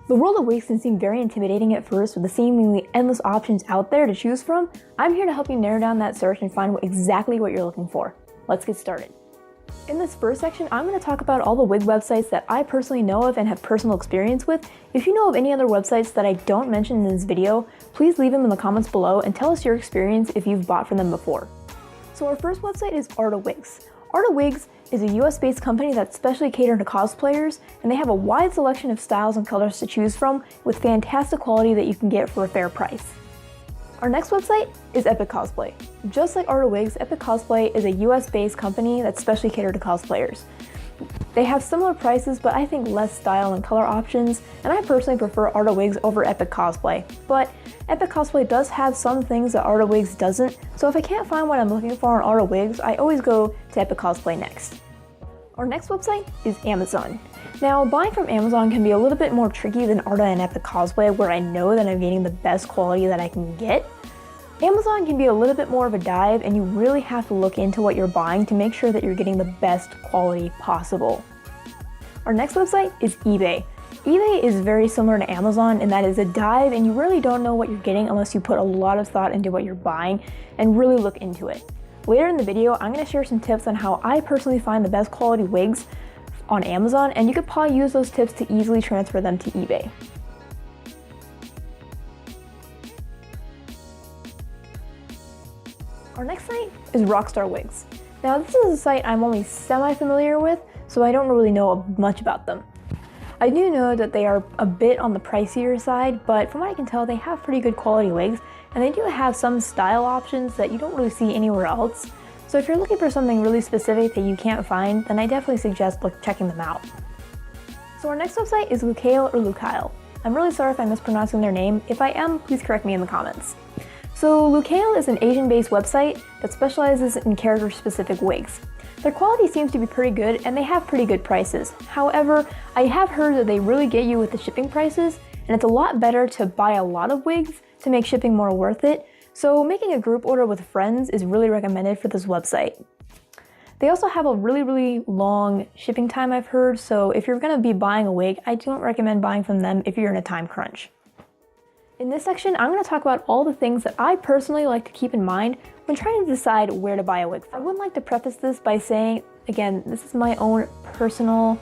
The world of wigs can seem very intimidating at first with the seemingly endless options out there to choose from. I'm here to help you narrow down that search and find exactly what you're looking for. Let's get started. In this first section, I'm going to talk about all the wig websites that I personally know of and have personal experience with. If you know of any other websites that I don't mention in this video, please leave them in the comments below and tell us your experience if you've bought from them before. So our first website is Wigs. Wigs is a US-based company that's specially catered to cosplayers, and they have a wide selection of styles and colors to choose from with fantastic quality that you can get for a fair price. Our next website is Epic Cosplay. Just like Wigs, Epic Cosplay is a US-based company that's specially catered to cosplayers. They have similar prices, but I think less style and color options, and I personally prefer Wigs over Epic Cosplay. But Epic Cosplay does have some things that Wigs doesn't, so if I can't find what I'm looking for on Wigs, I always go to Epic Cosplay next. Our next website is Amazon. Now, buying from Amazon can be a little bit more tricky than Arda and Epic Cosplay, where I know that I'm getting the best quality that I can get. Amazon can be a little bit more of a dive, and you really have to look into what you're buying to make sure that you're getting the best quality possible. Our next website is eBay. eBay is very similar to Amazon, and that is a dive, and you really don't know what you're getting unless you put a lot of thought into what you're buying and really look into it. Later in the video, I'm going to share some tips on how I personally find the best quality wigs on Amazon, and you could probably use those tips to easily transfer them to eBay. Our next site is Rockstar Wigs. Now, this is a site I'm only semi-familiar with, so I don't really know much about them. I do know that they are a bit on the pricier side, but from what I can tell, they have pretty good quality wigs, and they do have some style options that you don't really see anywhere else. So if you're looking for something really specific that you can't find, then I definitely suggest checking them out. So our next website is Lucale. I'm really sorry if I'm mispronouncing their name. If I am, please correct me in the comments. So Lucale is an Asian-based website that specializes in character-specific wigs. Their quality seems to be pretty good, and they have pretty good prices. However, I have heard that they really get you with the shipping prices, and it's a lot better to buy a lot of wigs to make shipping more worth it. So making a group order with friends is really recommended for this website. They also have a really long shipping time, I've heard, so if you're gonna be buying a wig, I don't recommend buying from them if you're in a time crunch. In this section, I'm going to talk about all the things that I personally like to keep in mind when trying to decide where to buy a wig from. I would like to preface this by saying, again, this is my own personal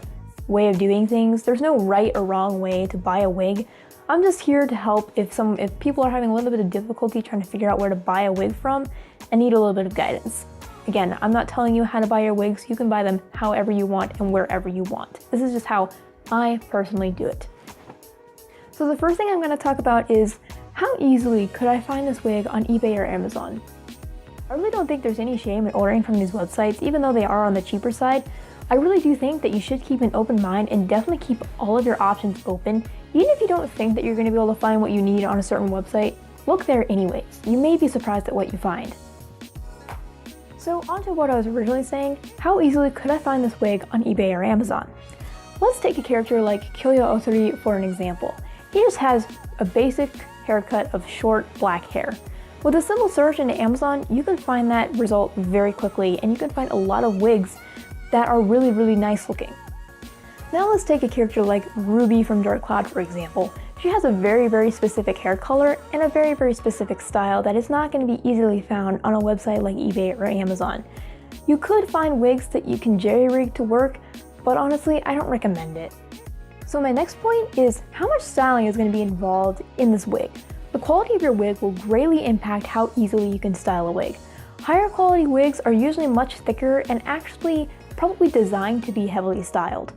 way of doing things. There's no right or wrong way to buy a wig. I'm just here to help if people are having a little bit of difficulty trying to figure out where to buy a wig from and need a little bit of guidance. Again, I'm not telling you how to buy your wigs. You can buy them however you want and wherever you want. This is just how I personally do it. So the first thing I'm going to talk about is how easily could I find this wig on eBay or Amazon? I really don't think there's any shame in ordering from these websites, even though they are on the cheaper side. I really do think that you should keep an open mind and definitely keep all of your options open. Even if you don't think that you're going to be able to find what you need on a certain website, look there anyways. You may be surprised at what you find. So onto what I was originally saying, how easily could I find this wig on eBay or Amazon? Let's take a character like Kyoya Otori for an example. He just has a basic haircut of short black hair. With a simple search into Amazon, you can find that result very quickly, and you can find a lot of wigs that are really nice looking. Now let's take a character like Ruby from Dark Cloud, for example. She has a very specific hair color and a very specific style that is not going to be easily found on a website like eBay or Amazon. You could find wigs that you can jerry-rig to work, but honestly, I don't recommend it. So my next point is how much styling is going to be involved in this wig. The quality of your wig will greatly impact how easily you can style a wig. Higher quality wigs are usually much thicker and actually probably designed to be heavily styled.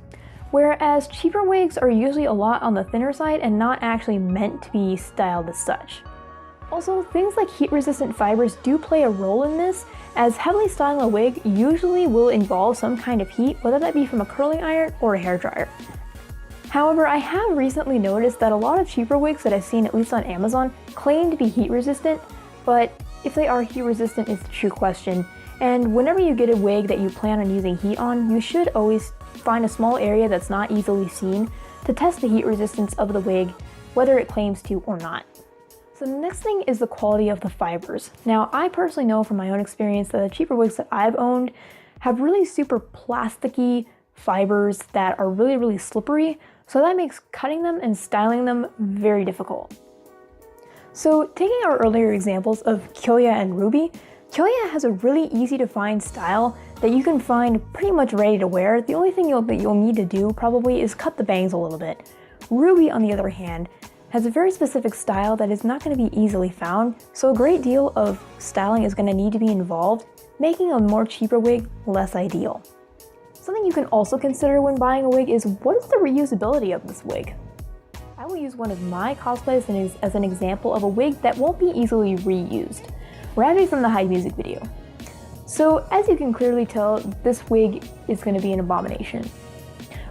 Whereas cheaper wigs are usually a lot on the thinner side and not actually meant to be styled as such. Also, things like heat-resistant fibers do play a role in this, as heavily styling a wig usually will involve some kind of heat, whether that be from a curling iron or a hairdryer. However, I have recently noticed that a lot of cheaper wigs that I've seen, at least on Amazon, claim to be heat resistant, but if they are heat resistant is the true question. And whenever you get a wig that you plan on using heat on, you should always find a small area that's not easily seen to test the heat resistance of the wig, whether it claims to or not. So the next thing is the quality of the fibers. Now, I personally know from my own experience that the cheaper wigs that I've owned have really super plasticky fibers that are really slippery. So that makes cutting them and styling them very difficult. So taking our earlier examples of Kyoya and Ruby, Kyoya has a really easy to find style that you can find pretty much ready to wear. The only thing that you'll need to do probably is cut the bangs a little bit. Ruby, on the other hand, has a very specific style that is not going to be easily found, so a great deal of styling is going to need to be involved, making a more cheaper wig less ideal. Something you can also consider when buying a wig is what is the reusability of this wig? I will use one of my cosplays as an example of a wig that won't be easily reused. Ravi from the Hyde music video. So as you can clearly tell, this wig is going to be an abomination.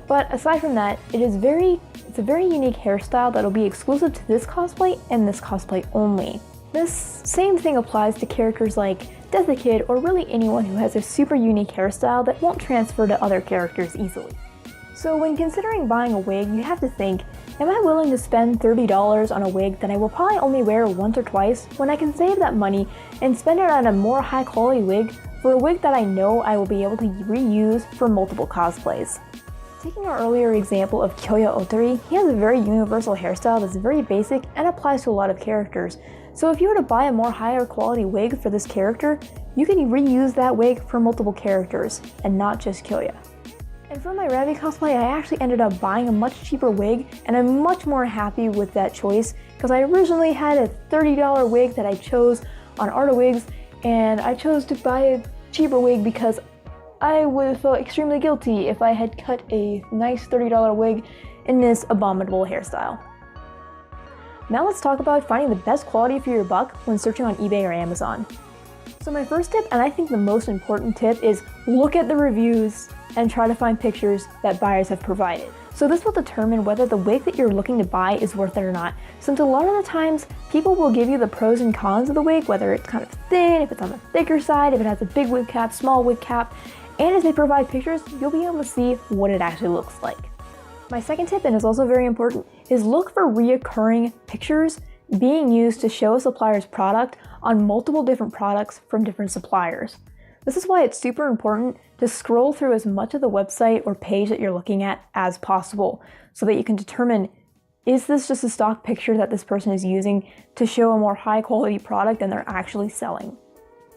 But aside from that, it's a very unique hairstyle that'll be exclusive to this cosplay and this cosplay only. This same thing applies to characters like Death the Kid or really anyone who has a super unique hairstyle that won't transfer to other characters easily. So when considering buying a wig, you have to think, am I willing to spend $30 on a wig that I will probably only wear once or twice when I can save that money and spend it on a more high quality wig for a wig that I know I will be able to reuse for multiple cosplays? Taking our earlier example of Kyoya Otori, he has a very universal hairstyle that's very basic and applies to a lot of characters. So if you were to buy a more higher quality wig for this character, you can reuse that wig for multiple characters and not just Kyoya. And for my Ravi cosplay, I actually ended up buying a much cheaper wig, and I'm much more happy with that choice because I originally had a $30 wig that I chose on Art of Wigs, and I chose to buy a cheaper wig because I would have felt extremely guilty if I had cut a nice $30 wig in this abominable hairstyle. Now let's talk about finding the best quality for your buck when searching on eBay or Amazon. So my first tip, and I think the most important tip, is look at the reviews and try to find pictures that buyers have provided. So this will determine whether the wig that you're looking to buy is worth it or not, since a lot of the times people will give you the pros and cons of the wig, whether it's kind of thin, if it's on the thicker side, if it has a big wig cap, small wig cap, and as they provide pictures, you'll be able to see what it actually looks like. My second tip, and is also very important, is look for reoccurring pictures being used to show a supplier's product on multiple different products from different suppliers. This is why it's super important to scroll through as much of the website or page that you're looking at as possible so that you can determine, is this just a stock picture that this person is using to show a more high quality product than they're actually selling?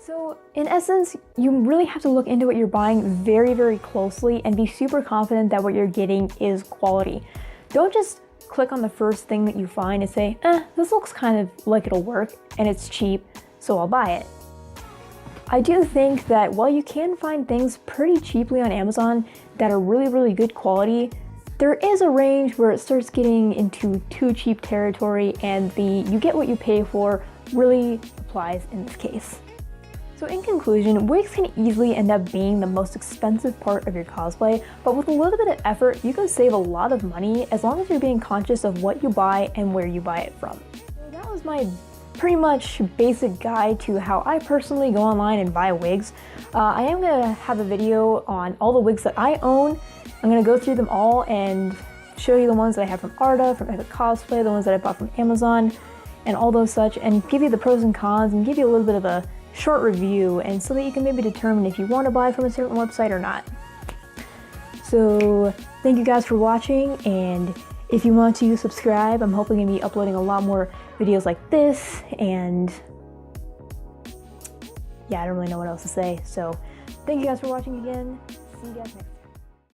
So in essence, you really have to look into what you're buying very, very closely and be super confident that what you're getting is quality. Don't just click on the first thing that you find and say, this looks kind of like it'll work and it's cheap, so I'll buy it. I do think that while you can find things pretty cheaply on Amazon that are really, really good quality, there is a range where it starts getting into too cheap territory, and the you get what you pay for really applies in this case. So in conclusion, wigs can easily end up being the most expensive part of your cosplay, but with a little bit of effort, you can save a lot of money as long as you're being conscious of what you buy and where you buy it from. So that was my pretty much basic guide to how I personally go online and buy wigs. I am going to have a video on all the wigs that I own. I'm going to go through them all and show you the ones that I have from Arda, from Epic Cosplay, the ones that I bought from Amazon, and all those such, and give you the pros and cons and give you a little bit of a short review, and so that you can maybe determine if you want to buy from a certain website or not. So thank you guys for watching, and if you want to subscribe, I'm hoping to be uploading a lot more videos like this, and yeah, I don't really know what else to say. So thank you guys for watching again. See you guys next time.